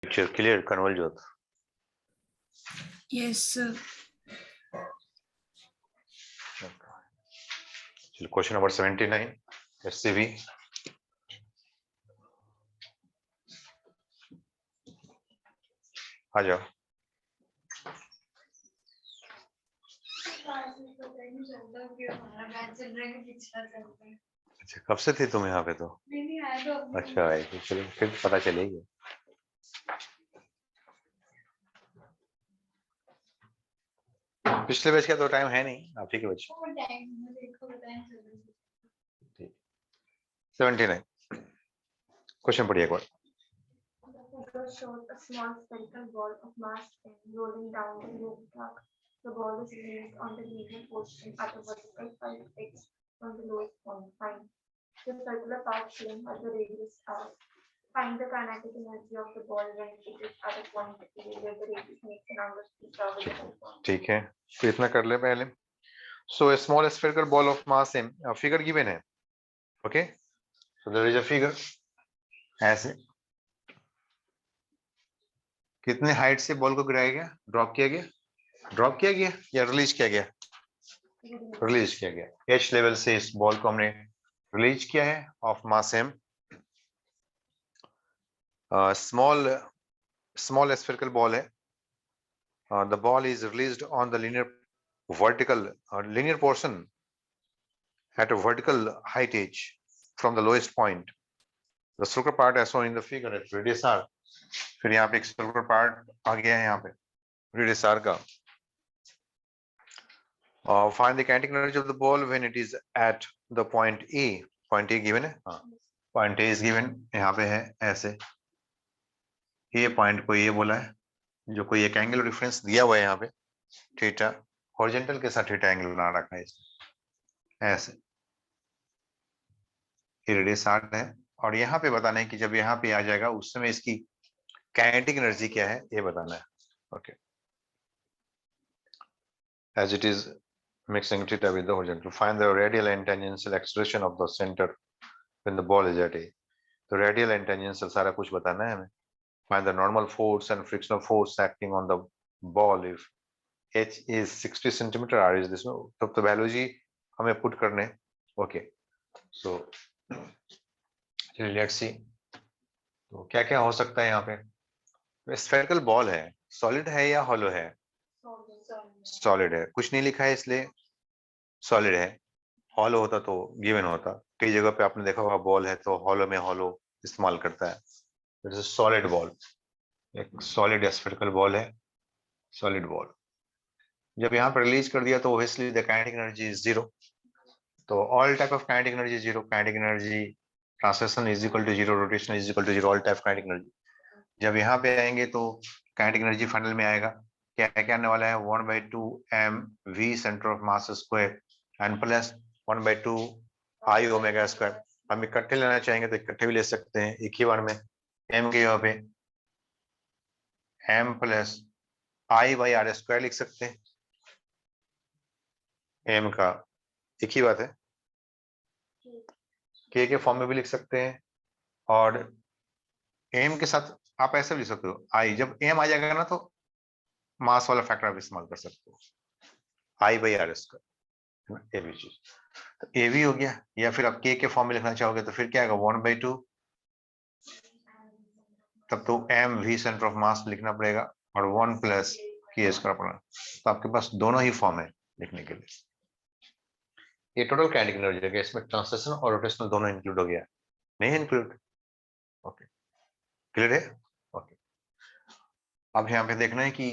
Picture clear, Kanwaljot. Yes, sir. Question number 79, SCV. आ जाओ। अच्छा, कब से थे तुम यहाँ पे? तो अच्छा भाई, तो चलो फिर पता चलेगी। पिछले बैच का तो टाइम है नहीं, आप ही के बच्चे। 79 क्वेश्चन पढ़िए एक बार। Shows a small spherical ball of mass 10 rolling down the roof track. The ball is released on the linear portion at a vertical 5x from the lowest point. Find the circular path shown at the radius r. Find the kinetic energy of the ball when it is at a point A where the radius makes an angle theta with the point. ठीक है, तो इतना कर ले पहले। So a small spherical ball of mass m, figure given है, okay? So there is a figure ऐसे, कितने हाइट से बॉल को गिराया गया, ड्रॉप किया गया या रिलीज किया गया? रिलीज किया गया। h लेवल से इस बॉल को हमने रिलीज किया है of mass m। Small spherical ball है। The ball is released on the linear portion at a vertical height h from the lowest point. The circular part as shown in the figure at radius r. फिर यहाँ पे एक circular part आ गया है यहाँ पे radius r का। Find the kinetic energy of the ball when it is at the point A. Point A given है, हाँ, point A is given, यहाँ पे है ऐसे, ये पॉइंट को ये बोला है, जो कोई एक एंगल रेफरेंस दिया हुआ है यहाँ पे, थीटा, हॉरिजॉन्टल के साथ थीटा एंगल बना रखा है इसमें ऐसे, ये रेडियस r है। और यहाँ पे बताना है कि जब यहाँ पे आ जाएगा उस समय इसकी काइनेटिक एनर्जी क्या है, ये बताना है। Okay, as it is mixing theta with the horizontal, find the radial and tangential acceleration of the center when the ball is at A. तो radial and tangential सारा कुछ बताना है हमें। Find the normal force and frictional force acting on the ball if h is 60 centimeter, r is this, तब तो value जी हमें put करने। ओके, सो लेट्स सी, तो क्या क्या हो सकता है यहाँ पे। स्फेरिकल बॉल है, सॉलिड है या हॉलो है? सॉलिड है, कुछ नहीं लिखा है इसलिए सॉलिड है। हॉलो होता तो गिवन होता, कई जगह पे आपने देखा होगा बॉल है तो हॉलो में हॉलो इस्तेमाल करता है। इट इज सॉलिड बॉल, एक सॉलिड स्फेरिकल बॉल है, सॉलिड बॉल। जब यहाँ पर रिलीज कर दिया तो obviously the kinetic energy is zero. तो all type of kinetic energy zero, kinetic energy translation is equal to zero, rotation is equal to zero, all type kinetic energy. जब यहाँ पे आएंगे तो काइनेटिक एनर्जी फाइनल में आएगा, क्या क्या आने वाला है, 1/2 mv centre of mass square and plus 1/2 I omega square. हम इकट्ठे लेना चाहेंगे तो इकट्ठे भी ले सकते हैं एक ही बार में। m के यहाँ पे m प्लस I/r स्क्वायर लिख सकते हैं, m का एक ही बात है, k के फॉर्म में भी लिख सकते हैं, और m के साथ आप ऐसे भी लिख सकते हो I। जब m आ जाएगा ना तो मास वाला फैक्टर आप इस्तेमाल कर सकते हो, I/r स्क्वायर, ये भी चीज तो ए भी हो गया। या फिर आप k के फॉर्म में लिखना चाहोगे तो फिर क्या आएगा, 1/2, तब तो mv सेंटर ऑफ मास लिखना पड़ेगा और 1 प्लस k स्क्वायर पड़ेगा। तो आपके पास दोनों ही फॉर्म है लिखने के लिए। ये टोटल काइनेटिक एनर्जी है, इसमें ट्रांसलेशन और रोटेशनल दोनों इंक्लूड हो गया, नहीं इंक्लूड? ओके, क्लियर है? ओके, अब यहाँ पे देखना है कि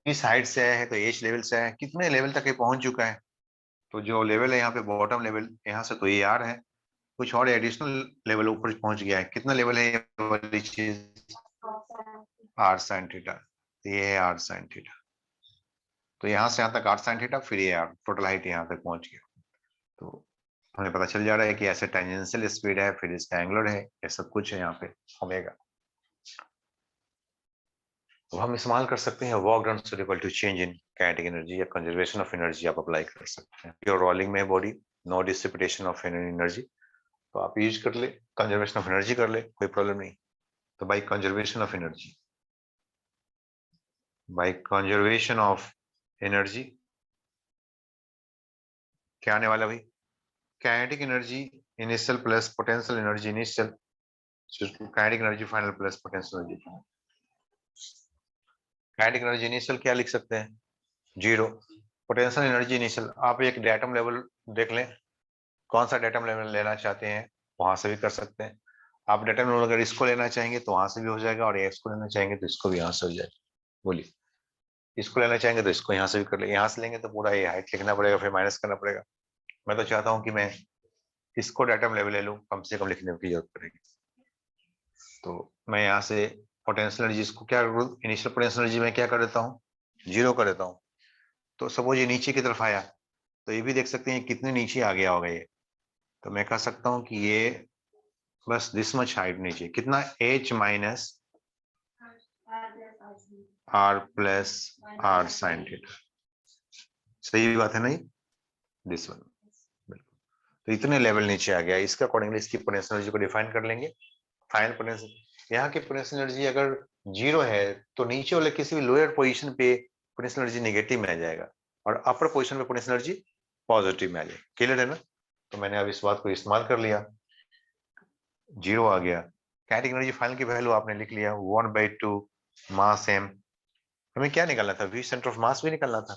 किस हाइट से आया है, तो एच लेवल से आया है, कितने लेवल तक ये पहुंच चुका है। तो जो लेवल है यहाँ पे बॉटम लेवल, यहाँ से तो ये आर है, कुछ और एडिशनल लेवल ऊपर पहुंच गया है। कितना लेवल है ये वाली चीज, आर साइन थीटा, ये है आर साइन थीटा। तो यहाँ से यहाँ तक आर साइन थीटा, फिर ये आर, टोटल हाइट यहाँ तक पहुंच गया। तो हमें पता चल जा रहा है कि ऐसे टेंजेंशियल स्पीड है, फिर इसका एंगुलर है, ये सब कुछ है यहाँ पे ओमेगा। तो हम इस्तेमाल कर सकते हैं work done is equal to change in kinetic energy या कंजर्वेशन ऑफ एनर्जी आप अप्लाई कर सकते हैं। प्योर रोलिंग में body, no dissipation of energy, तो आप यूज कर ले, कंजर्वेशन ऑफ एनर्जी कर ले, कोई प्रॉब्लम नहीं। तो by conservation of energy by conservation of energy. क्या आने वाला भाई? Kinetic energy initial plus potential energy initial, kinetic energy final plus potential energy final. Kinetic energy initial क्या लिख सकते हैं? 0। पोटेंशियल एनर्जी इनिशियल आप एक डेटम लेवल देख लें, कौन सा डेटम लेवल लेना चाहते हैं वहां से भी कर सकते हैं। आप डेटम लेवल अगर इसको लेना चाहेंगे तो वहां से भी हो जाएगा, और एक्स को लेना चाहेंगे तो इसको भी यहाँ से हो जाएगा। बोलिए, इसको लेना चाहेंगे तो इसको यहाँ से भी कर ले, यहाँ से लेंगे तो पूरा ये हाइट लिखना पड़ेगा, फिर माइनस करना पड़ेगा। मैं तो चाहता हूँ कि मैं इसको डेटम लेवल ले लूँ, कम से कम लिखने की जरूरत पड़ेगी। तो मैं यहाँ से पोटेंशियल एनर्जी को क्या, इनिशियल पोटेंशियल एनर्जी में क्या कर देता हूँ? 0 कर देता हूँ। तो सपोज ये नीचे की तरफ आया, तो ये भी देख सकते हैं कितने नीचे आ गया होगा ये। तो मैं कह सकता हूँ कि ये बस दिस मच हाइट नीचे, कितना, h minus r plus r sine theta. सही बात है ना ये? दिस वन, बिल्कुल। तो इतने लेवल नीचे आ गया, इसके अकॉर्डिंगली इसकी पोटेंशियल एनर्जी को डिफाइन कर लेंगे। फाइनल पोटेंशियल, यहाँ की पोटेंशियल एनर्जी अगर 0 है तो नीचे वाले किसी भी लोअर पोजीशन पे पोटेंशियल एनर्जी नेगेटिव में आ जाएगा, और अपर पोजीशन पे पोटेंशियल एनर्जी पॉजिटिव में आ जाएगा। क्लियर है ना? तो मैंने अब इस बात को इस्तेमाल कर लिया, 0 आ गया। काइनेटिक एनर्जी फाइनल की वैल्यू आपने लिख लिया 1/2 मास m। हमें क्या निकालना था? v सेंटर ऑफ मास भी निकालना था।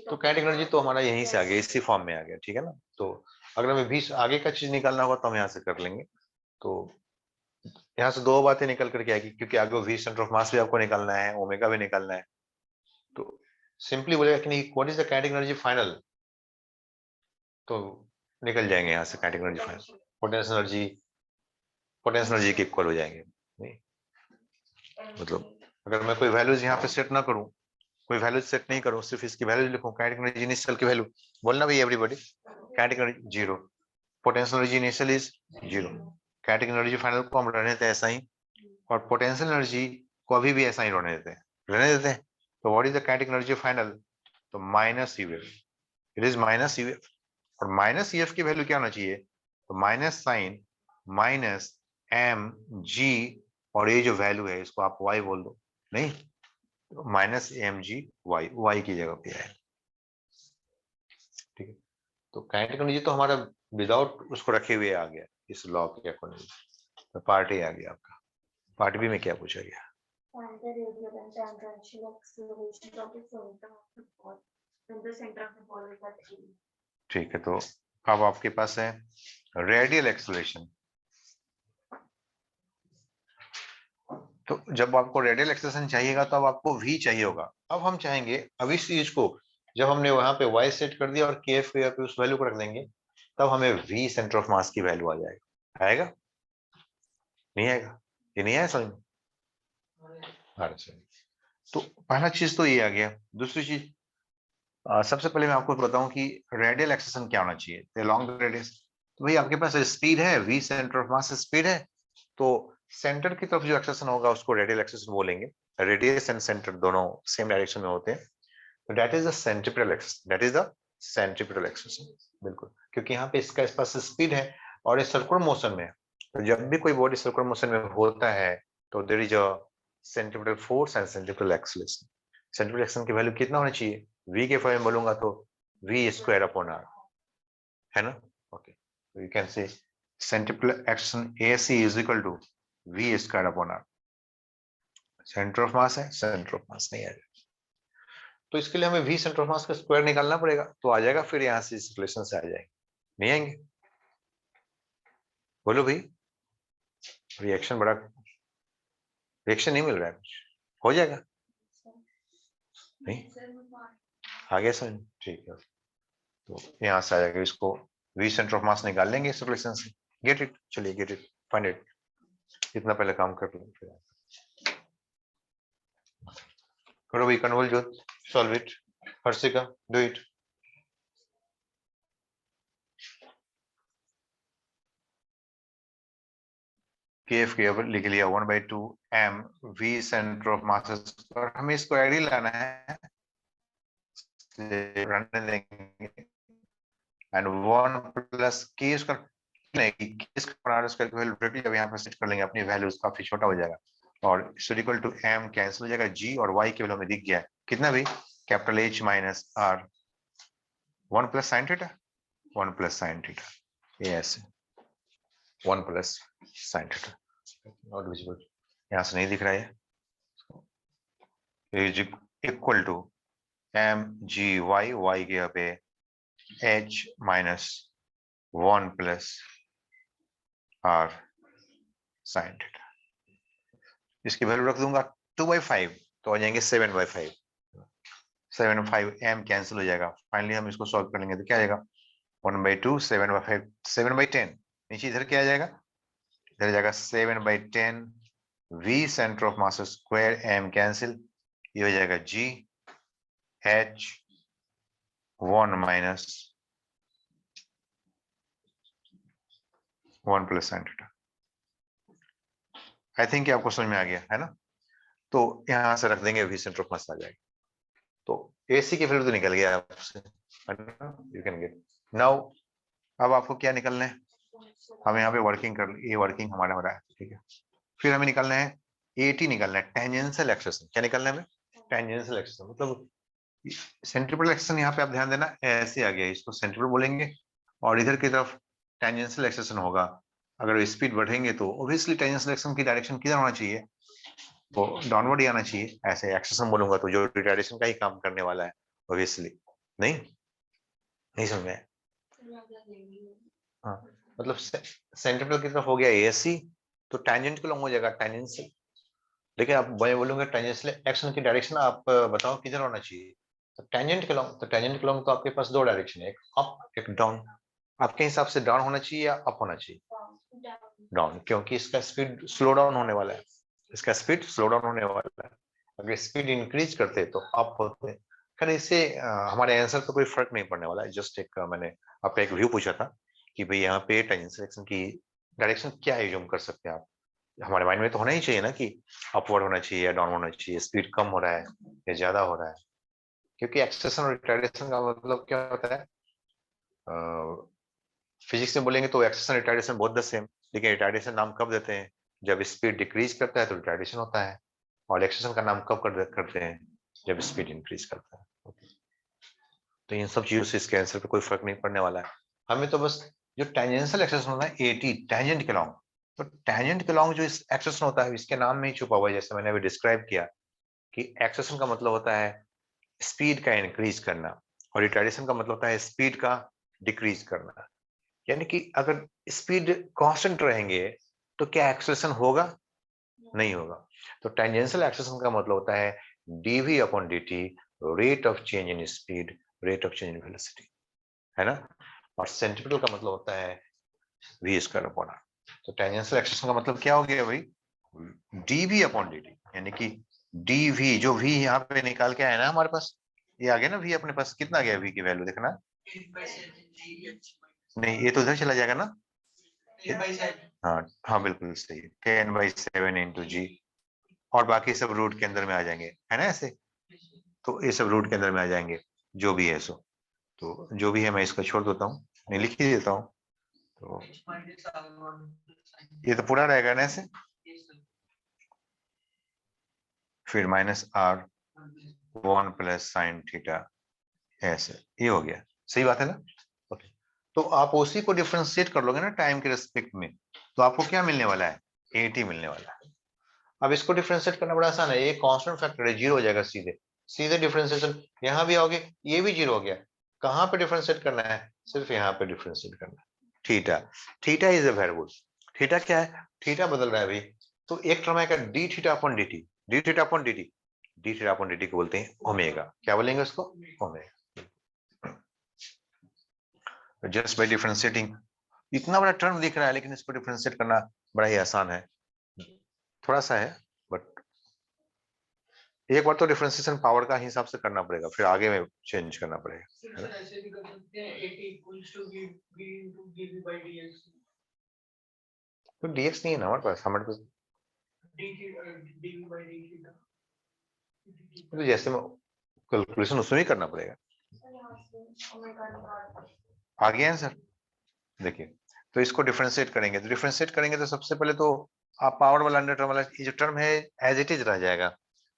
तो काइनेटिक एनर्जी तो हमारा यहीं से आ गया, इसी फॉर्म में आ गया, ठीक है ना? तो अगर हमें v आगे का चीज निकालना होगा तो हम यहाँ से कर लेंगे। तो यहाँ से दो बातें निकल करके आएगी, क्योंकि आगे v सेंटर ऑफ मास भी आपको निकालना है, ओमेगा भी निकालना है। तो सिंपली बोलेगा कि नहीं, what is the kinetic energy final, तो निकल जाएंगे यहाँ से kinetic energy final. Potential energy के इक्वल हो जाएंगे। नहीं, मतलब अगर मैं कोई वैल्यूज यहाँ पे सेट ना करूं, कोई वैल्यूज सेट नहीं करूं, सिर्फ इसकी वैल्यूज लिखूं, काइनेटिक एनर्जी इनिशियल की वैल्यू बोलना भाई everybody, kinetic energy 0, potential energy initial is 0, kinetic energy final को हम रहने देते हैं ऐसा ही, और पोटेंशियल एनर्जी को अभी भी ऐसा ही रहने देते हैं। तो what is the kinetic energy final? तो minus UF, it is minus UF. और माइनस यूएफ की वैल्यू क्या होना चाहिए? तो minus sign minus M G, और ये जो वैल्यू है इसको आप वाई बोल दो, नहीं, minus M G Y, Y की जगह पे है, ठीक है? तो काइनेटिक एनर्जी तो हमारा विदाउट उसको रखे हुए आ गया इस लॉ के अकॉर्डिंग। तो पार्ट ए आ गया आपका। पार्ट बी में क्या पूछा गया? Find the radial and tangential acceleration of the center of the ball when the center of the ball is at A. ठीक है, तो अब आपके पास है रेडियल एक्सेलरेशन। तो जब आपको रेडियल एक्सेलरेशन चाहिएगा तो अब आपको v चाहिए होगा। अब हम चाहेंगे, अब इस चीज को जब हमने वहां पे y सेट कर दिया और kf पे उस वैल्यू को रख देंगे, तब हमें v सेंटर ऑफ मास की वैल्यू आ जाएगा। आएगा? नहीं आएगा? ये नहीं आया समझ में? अच्छा, तो पहला चीज तो ये आ गया। दूसरी चीज, सबसे पहले मैं आपको बताऊं कि रेडियल एक्सेलरेशन क्या होना चाहिए, लॉन्ग रेडियस। तो भाई आपके पास स्पीड है, v centre of mass speed है, तो सेंटर की तरफ जो एक्सेलरेशन होगा उसको रेडियल एक्सेलरेशन बोलेंगे। रेडियस एंड सेंटर दोनों सेम डायरेक्शन में होते हैं, तो that is the centripetal acceleration, that is the centripetal acceleration. बिल्कुल, क्योंकि यहाँ पे इसका पास स्पीड है और ये सर्कुलर मोशन में है। तो जब भी कोई बॉडी सर्कुलर मोशन में होता है तो there is a centripetal force and centripetal acceleration. Centripetal acceleration की वैल्यू कितना होना चाहिए? v के फॉर्म में बोलूंगा तो v स्क्वायर अपॉन r, है ना? Okay, you can say centripetal action AC is equal to v square upon r। Centre of मास है, सेंटर ऑफ मास नहीं आएगा, तो इसके लिए हमें v सेंटर ऑफ मास का स्क्वायर निकालना पड़ेगा, तो आ जाएगा, फिर यहाँ से इस रिलेशन से आ जाएंगे। नहीं आएंगे? बोलो भाई, रिएक्शन बड़ा, रिएक्शन नहीं मिल रहा है, कुछ हो जाएगा नहीं? आ गया समझ? ठीक है, तो यहाँ से आ जाएगा, इसको v सेंटर ऑफ मास निकाल लेंगे इस रिलेशन से। Get it? चलिए गेट इट, फाइंड इट। इतना पहले काम कर लो, फिर करो भाई, convolute, solve it. Harshika, do it. kf के ऊपर लिख लिया 1/2 m v centre of mass square. हमें इसको आईडी लाना है, रहने देंगे, एंड 1 प्लस k इसका नहीं, k इसका स्क्वायर की वैल्यू डायरेक्टली अब यहाँ पे सेट कर लेंगे, अपनी वैल्यूज काफी छोटा हो जाएगा। और इक्वल टू m कैंसिल हो जाएगा, g और y के वैल्यू में दिख गया कितना भी, capital H minus r 1 plus sine theta, 1 plus sine theta, ये ऐसे 1 plus sine theta, not visible, यहां से नहीं दिख रहा है, is equal to m g y के यहाँ पे h minus 1 plus r sine theta. इसकी वैल्यू रख दूंगा 2/5 तो आ जाएंगे 7/5, 7/5 m कैंसिल हो जाएगा। फाइनली हम इसको सॉल्व कर लेंगे तो क्या आएगा 1/2 7/5 7/10, नीचे इधर क्या आ जाएगा, इधर जाएगा 7/10 v centre of mass square m cancel, ये हो जाएगा g h 1 minus 1 plus sine theta. I think आपको समझ में आ गया है ना। तो यहां से रख देंगे, वी सेंटर ऑफ मास आ जाएगा, तो AC की वैल्यू तो निकल गया आपसे, यू कैन गेट नाउ। अब आपको क्या निकलना है, हम यहाँ पे वर्किंग कर, ये वर्किंग हमारा हो रहा है, ठीक है। फिर हमें निकलना है AT निकलना है, टेंजेंशियल एक्सेशन। क्या निकलना है हमें, टेंजेंशियल एक्सेशन, मतलब सेंट्रीपिटल एक्सेशन। यहाँ पे आप ध्यान देना ऐसे आ गया, इसको सेंट्रीपिटल बोलेंगे, और इधर की तरफ टेंजेंशियल एक्सेशन होगा। अगर स्पीड बढ़ेंगे तो ऑब्वियसली टेंजेंशियल एक्सेशन की डायरेक्शन किधर होना चाहिए, वो डाउनवर्ड ही आना चाहिए। ऐसे एक्सेशन बोलूंगा तो जो रिटार्डेशन का ही काम करने वाला है ऑब्वियसली, नहीं समझ में। हाँ, मतलब सेंट्रीपिटल की तरफ हो गया AC, तो टैंजेंट को हो जाएगा टेंजेंशियल। लेकिन आप मैं बोलूंगा टेंजेंशियल एक्शन की डायरेक्शन आप बताओ किधर होना चाहिए, तो टेंजेंट के लॉन्ग, तो टेंजेंट के लॉन्ग तो आपके पास दो डायरेक्शन है, एक अप एक डाउन। आपके हिसाब से डाउन होना चाहिए या अप होना चाहिए, डाउन, क्योंकि इसका स्पीड स्लो डाउन होने वाला है, इसका स्पीड स्लो डाउन होने वाला है। अगर स्पीड इंक्रीज करते तो अप होते। खैर इससे हमारे आंसर पे कोई फर्क नहीं पड़ने वाला है, जस्ट एक मैंने आपका एक व्यू पूछा था कि भाई यहाँ पे टेंजेंशियल एक्शन की डायरेक्शन क्या एज्यूम कर सकते हैं आप। हमारे माइंड में तो होना ही चाहिए ना कि अपवर्ड होना चाहिए या डाउन होना चाहिए, स्पीड कम हो रहा है या ज्यादा हो रहा है, क्योंकि एक्सेलेरेशन और रिटार्डेशन का मतलब क्या होता है, फिजिक्स में बोलेंगे तो acceleration retardation both the same, लेकिन रिटार्डेशन नाम कब देते हैं, जब स्पीड डिक्रीज करता है तो रिटार्डेशन होता है, और एक्सेलेरेशन का नाम कब करते हैं, जब स्पीड इंक्रीज करता है। तो इन सब चीजों से इसके आंसर पे कोई फर्क नहीं पड़ने वाला है। हमें तो बस जो टेंजेंशियल एक्सेलेरेशन होता है AT, टेंजेंट के लॉन्ग, तो टेंजेंट के लॉन्ग जो एक्सेलेरेशन होता है इसके नाम में ही छुपा हुआ है, जैसे मैंने अभी डिस्क्राइब किया कि एक्सेलेरेशन का मतलब होता है स्पीड का इंक्रीज करना, और रिटार्डेशन का मतलब होता है स्पीड का डिक्रीज करना। यानी कि अगर स्पीड कांस्टेंट रहेंगे तो क्या एक्सेलेरेशन होगा, नहीं होगा। तो टेंजेंशियल एक्सेलेरेशन का मतलब होता है dv/dt, rate of change in speed, rate of change in velocity, है ना। और सेंट्रीपिटल का मतलब होता है v²/r। तो टेंजेंशियल एक्सेलेरेशन का मतलब क्या हो गया भाई, dv/dt, यानी कि dv, जो v यहाँ पे निकाल के आया ना हमारे पास, ये आ गया ना v अपने पास, कितना आ गया v की वैल्यू देखना, नहीं ये तो उधर चला जाएगा ना, हाँ हाँ बिल्कुल सही, 10/7 इंटू जी, और बाकी सब रूट के अंदर में आ जाएंगे, है ना ऐसे। तो ये सब रूट के अंदर में आ जाएंगे, जो भी है सो, तो जो भी है मैं इसको छोड़ देता हूँ, नहीं लिख ही देता हूँ, तो ये तो पूरा रहेगा ना ऐसे, फिर -r 1 प्लस साइन थीटा, ऐसे ये हो गया, सही बात है ना। ओके, तो आप उसी को डिफरेंशिएट कर लोगे ना टाइम के रेस्पेक्ट में, तो आपको क्या मिलने वाला है, AT मिलने वाला है। अब इसको डिफरेंशिएट करना बड़ा आसान है, ये कांस्टेंट फैक्टर है, जीरो हो जाएगा सीधे, सीधे डिफरेंशिएशन यहाँ भी आओगे, ये भी जीरो हो गया। कहाँ पे डिफरेंशिएट करना है, सिर्फ यहाँ पे डिफरेंशिएट करना है। Theta, theta is a variable, theta क्या है, थीटा बदल रहा है भाई, तो एक टर्म आएगा dθ/dt, dθ/dt, dθ/dt को बोलते हैं ओमेगा, क्या बोलेंगे उसको, ओमेगा। जस्ट बाय डिफरेंशिएटिंग, इतना बड़ा टर्म दिख रहा है लेकिन इसको डिफरेंशिएट करना बड़ा ही आसान है, थोड़ा सा है, बट एक बार तो डिफरेंशिएशन पावर का हिसाब से करना पड़ेगा, फिर आगे में चेंज करना पड़ेगा। ऐसे भी कर सकते हैं AT equals to V into dv/dx, तो dx नहीं है ना हमारे पास dv/dθ, तो जैसे में कैलकुलेशन उसमें ही करना पड़ेगा। आ गया आंसर, देखिए, तो इसको डिफरेंशिएट करेंगे, तो डिफरेंशिएट करेंगे तो सबसे पहले तो आप पावर वाला अंडर टर्म वाला ये जो टर्म है एज इट इज रह जाएगा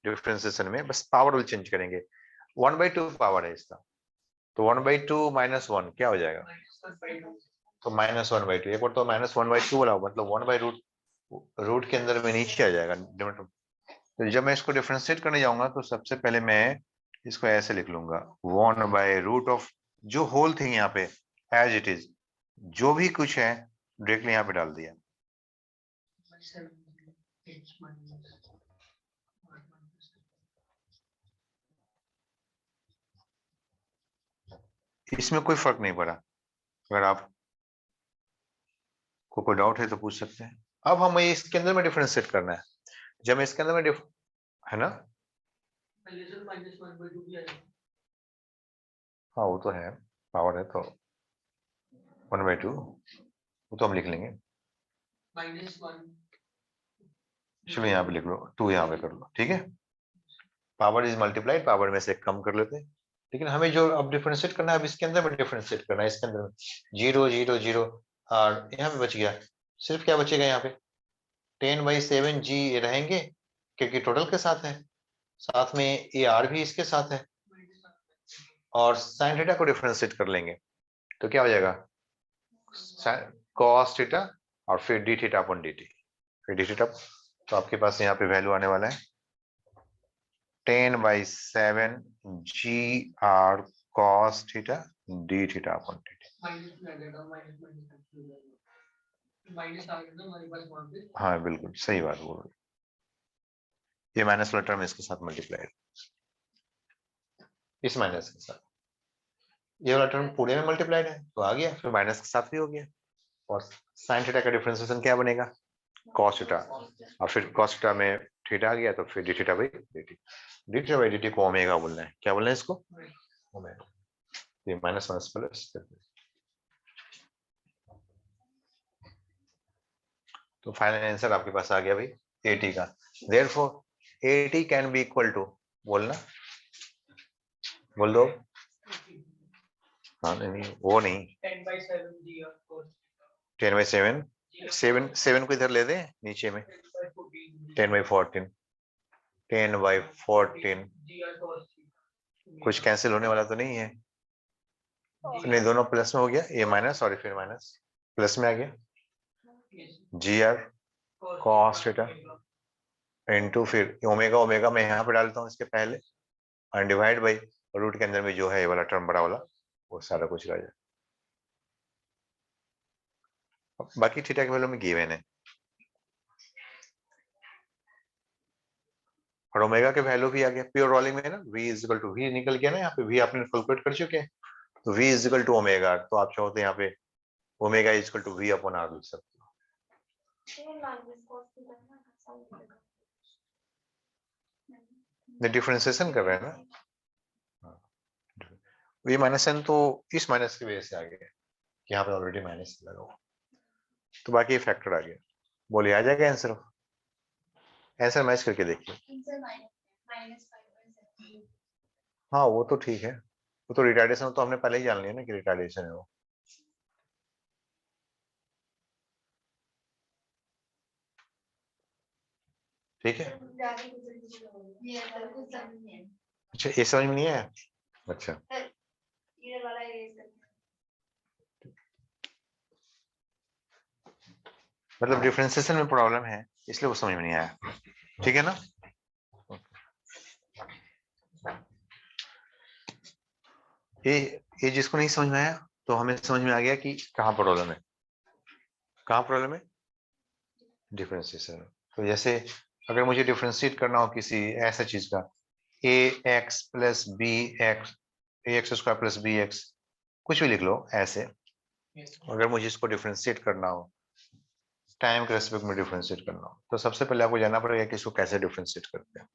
डिफरेंशिएशन में, बस पावर विल चेंज करेंगे। 1/2 पावर है इसका, तो 1/2 -1 क्या हो जाएगा? तो -1/2। एक बार तो -1/2 वाला मतलब 1/रूट के अंदर में नीचे आ जाएगा। तो जब मैं इसको डिफरेंशिएट करने जाऊंगा तो सबसे पहले मैं इसको ऐसे लिख लूंगा 1/√ऑफ जो होल थिंग यहाँ पे एज इट इज, जो भी कुछ है डायरेक्टली यहाँ पे डाल दिया। इसमें कोई फर्क नहीं पड़ा। अगर आप को कोई डाउट है तो पूछ सकते हैं। अब हमें इसके अंदर में डिफरेंशिएट करना है। जब मैं इसके अंदर में है ना, हाँ वो तो है, पावर है तो 1/2 वो तो हम लिख लेंगे। चलो यहाँ पे लिख लो, 2 यहाँ पे कर लो, ठीक है। पावर इज मल्टीप्लाइड, पावर में से कम कर लेते हैं। लेकिन हमें जो अब डिफरेंशिएट करना है, अब इसके अंदर में डिफरेंशिएट करना है। इसके अंदर 0 0 0 और यहाँ पे बच गया सिर्फ क्या बचेगा यहाँ पे 10/7 जी रहेंगे क्योंकि टोटल के साथ है, साथ में ए आर भी इसके साथ है, और साइन थीटा को डिफरेंशिएट कर लेंगे तो क्या हो जाएगा cos थीटा और फिर D theta upon D T, फिर डी थीटा। तो आपके पास यहाँ पे वैल्यू आने वाला है 10/7 G R cos theta D theta upon D T. हाँ बिल्कुल सही बात बोल रहे, ये माइनस वाला टर्म इसके साथ मल्टीप्लाई, इस माइनस के साथ ये वाला टर्म पूरे में मल्टीप्लाइड है तो आ गया, फिर माइनस के साथ भी हो गया। और साइन थीटा का डिफरेंशिएशन क्या बनेगा cos थीटा, और फिर cos थीटा में थीटा आ गया तो फिर D theta by D T. D theta by D T को ओमेगा बोलना है, क्या बोलना है इसको ओमेगा। ये माइनस माइनस प्लस, तो फाइनल आंसर आपके पास आ गया भाई 80 का। Therefore 80 can be equal to, बोलना बोल दो। हाँ नहीं वो नहीं 10/7 7 को इधर ले दे नीचे में 10/14 10/14 कुछ कैंसिल होने वाला तो नहीं है, नहीं दोनों प्लस में हो गया, ये माइनस और फिर माइनस प्लस में आ गया जी आर cos थीटा इनटू फिर ओमेगा, ओमेगा मैं यहाँ पे डालता हूँ इसके पहले और डिवाइड बाई रूट के अंदर में जो है ये वाला टर्म बड़ा वाला वो सारा कुछ रह जाए। बाकी थीटा के वैल्यू में गिवन है और ओमेगा के वैल्यू भी आ गया प्योर रोलिंग में ना, v is equal to v निकल गया ना, यहाँ पे v आपने कैलकुलेट कर चुके हैं तो v is equal to omega, तो आप चाहो तो यहाँ पे omega is equal to v upon r लिख सकते हो। डिफरेंशिएशन कर रहे हैं ना, v माइनस n तो इस माइनस की वजह से आ गया, यहाँ पे ऑलरेडी माइनस लगा हुआ, तो बाकी फैक्टर आ गया। बोलिए आ जाएगा आंसर, आंसर मैच करके देखिए। हाँ वो तो ठीक है, वो तो रिटार्डेशन तो हमने पहले ही जान लिया ना कि रिटार्डेशन है वो। ठीक है, अच्छा ये समझ में नहीं आया, अच्छा मतलब डिफरेंशिएशन में प्रॉब्लम है इसलिए वो समझ में नहीं आया, ठीक है ना। ये जिसको नहीं समझ में आया तो हमें समझ में आ गया कि कहाँ प्रॉब्लम है, कहाँ प्रॉब्लम है डिफरेंशिएशन। तो जैसे अगर मुझे डिफरेंशिएट करना हो किसी ऐसा चीज का ax plus B X ax square plus B X कुछ भी लिख लो ऐसे, अगर मुझे इसको डिफरेंशिएट करना हो टाइम के रेस्पेक्ट में डिफरेंशिएट करना हो तो सबसे पहले आपको जानना पड़ेगा कि इसको कैसे डिफरेंशिएट करते हैं।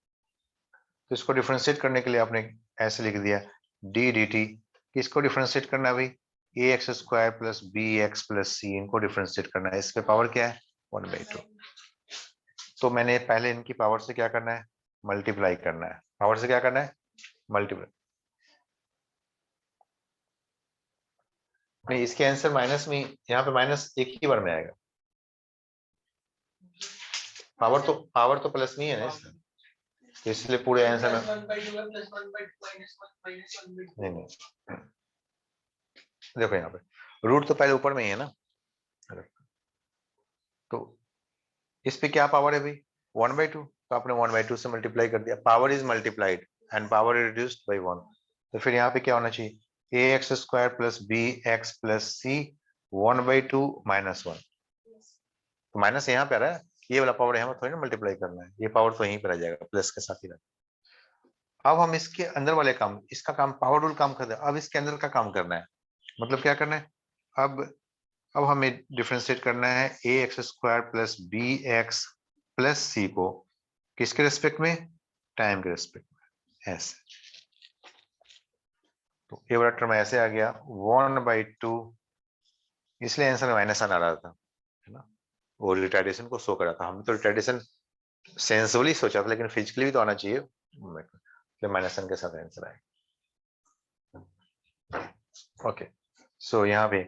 तो इसको डिफरेंशिएट करने के लिए आपने ऐसे लिख दिया डी डी टी, किसको डिफरेंशिएट करना है भाई A X square plus B X plus C, इनको डिफरेंशिएट करना है, इसके पावर क्या है 1/2। तो मैंने पहले इनकी पावर से क्या करना है मल्टीप्लाई करना है, पावर से क्या करना है मल्टीप्लाई, नहीं इसके आंसर माइनस में यहाँ पे माइनस एक ही बार में आएगा, पावर तो प्लस नहीं है ना इसमें, तो इसलिए पूरे आंसर में 1 by 2 plus 1 by 2 minus 1 minus 1 by 2. नहीं, देखो यहाँ पे रूट तो पहले ऊपर में ही है ना, तो इस पे क्या पावर है भाई 1/2, तो आपने 1/2 से मल्टीप्लाई कर दिया, power is multiplied and power is reduced by 1, तो फिर यहाँ पे क्या होना चाहिए ax² plus bx plus c 1/2 minus 1, तो माइनस यहाँ पे आ रहा है, ये वाला पावर यहाँ पर थोड़ी ना मल्टीप्लाई करना है, ये पावर तो यहीं पर आ जाएगा प्लस के साथ ही रहेगा। अब हम इसके अंदर वाले काम, इसका काम पावर रूल काम कर दे, अब इसके अंदर का काम करना है, मतलब क्या करना है, अब हमें डिफरेंशिएट करना है ax² plus bx plus c को किसके रेस्पेक्ट में, टाइम के रेस्पेक्ट में, ऐसे, तो ये वाला टर्म ऐसे आ गया 1/2, इसलिए आंसर माइनस आना रहा था, है ना, वो रिटार्डेशन को शो करा था, हमने तो रिटार्डेशन सेंसुअली सोचा था, लेकिन फिजिकली भी तो आना चाहिए, तो माइनस के साथ आंसर आएगा। ओके, सो यहाँ पे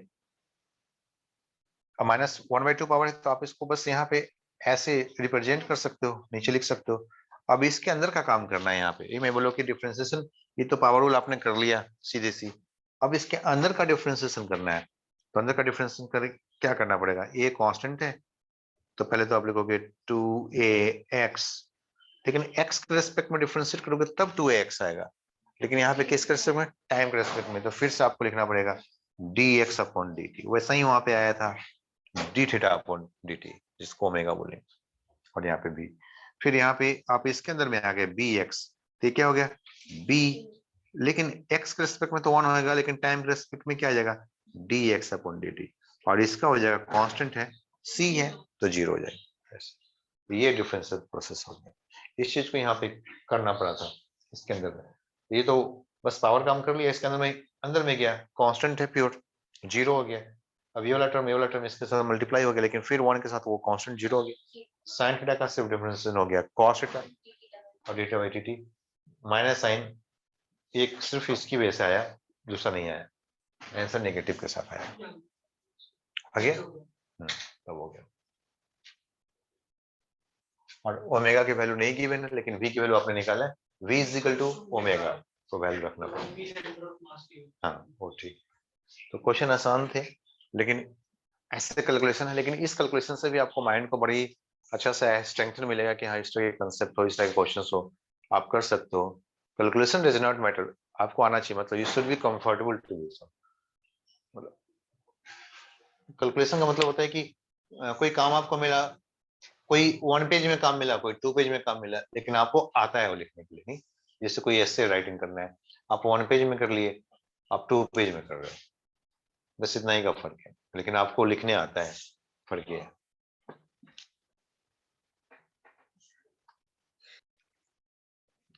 माइनस 1/2 पावर है, तो आप इसको बस यहाँ पे ऐसे रिप्रेजेंट कर सकते हो, नीचे लिख सकते हो। अब इसके अंदर का काम करना है यहाँ पे, ये मैं बोलो कि डिफरेंशिएशन, ये तो पावर रूल आपने कर लिया सीधे सी, अब इसके अंदर का डिफरेंशिएशन करना है, तो अंदर का डिफरेंशिएशन कर क्या करना पड़ेगा, ए कांस्टेंट है, तो पहले तो आप लिखोगे 2ax, लेकिन x के रेस्पेक्ट में डिफरेंशिएट करोगे तब 2ax आएगा, लेकिन यहाँ पे किसके रेस्पेक्ट में, टाइम के रेस्पेक्ट में, तो फिर से आपको लिखना पड़ेगा dx अपॉन dt, वैसा ही वहां पे आया था d थीटा अपॉन dt, जिसको ओमेगा बोले, और यहाँ पे b, फिर यहाँ पे आप इसके अंदर में आ गए bx, तो क्या हो गया b, लेकिन x के रेस्पेक्ट में तो 1 होगा, लेकिन टाइम के रेस्पेक्ट में क्या आ जाएगा dx अपॉन dt, और इसका हो जाएगा कांस्टेंट है c है तो 0 हो जाएगा, तो ये डिफरेंशियल प्रोसेस हो गया, इस चीज को यहाँ पे करना पड़ा था इसके अंदर में, ये तो बस पावर काम कर लिया, इसके अंदर में गया कांस्टेंट है प्योर 0 हो गया, अब ये वाला टर्म इसके साथ मल्टीप्लाई हो गया, लेकिन फिर 1 के साथ वो कांस्टेंट 0 हो गया, sin थीटा का सिर्फ डिफरेंशिएशन हो गया cos थीटा और theta by dt, minus sine एक सिर्फ इसकी वजह से आया, दूसरा नहीं आया, आंसर नेगेटिव के साथ आया, आगे तब हो गया, और ओमेगा की वैल्यू नहीं गिवन है, लेकिन v की वैल्यू आपने निकाला है, v is equal to omega, तो वैल्यू रखना पड़ेगा, हाँ वो ठीक, तो क्वेश्चन आसान थे, लेकिन ऐसे कैलकुलेशन है, लेकिन इस कैलकुलेशन से भी आपको माइंड को बड़ी अच्छा से स्ट्रेंथन मिलेगा कि हाँ इस तरह के कंसेप्ट हो, इस तरह के क्वेश्चन हो, आप कर सकते हो, कैलकुलेशन डज नॉट मैटर, आपको आना चाहिए, मतलब you should be comfortable to do so, मतलब कैलकुलेशन का मतलब होता है कि कोई काम आपको मिला, कोई 1 पेज में काम मिला, कोई 2 पेज में काम मिला, लेकिन आपको आता है वो लिखने के लिए, नहीं जैसे कोई एसे राइटिंग करना है, आप 1 पेज में कर लिए, आप 2 पेज में कर रहे हो, बस इतना ही का फर्क है, लेकिन आपको लिखने आता है, फर्क ये है।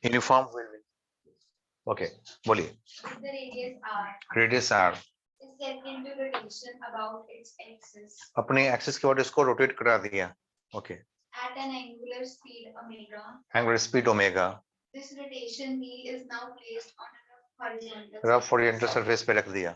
यूनिफॉर्म ओके, बोलिए, रेडियस आर अपने एक्सिस के बाद इसको रोटेट करा दिया, okay, at an angular speed omega. Angular speed omega, This rotation wheel is now placed on a horizontal rough oriental surface पे रख दिया,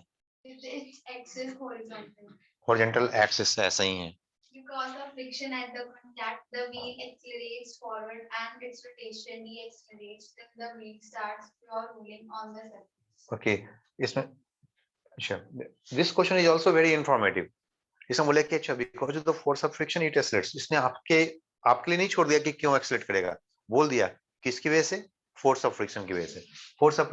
with its axis horizontal. Horizontal axis ऐसा ही है, Because of friction at the contact, the wheel accelerates forward and its rotation deaccelerates till the wheel starts pure rolling on the surface. Okay, इसमें अच्छा, this question is also very informative, इसमें बोले कि अच्छा because of the force of friction it accelerates, इसने आपके लिए नहीं छोड़ दिया कि क्यों एक्सेलरेट करेगा, बोल दिया किसकी वजह से, फोर्स ऑफ फ्रिक्शन की वजह से, फोर्स ऑफ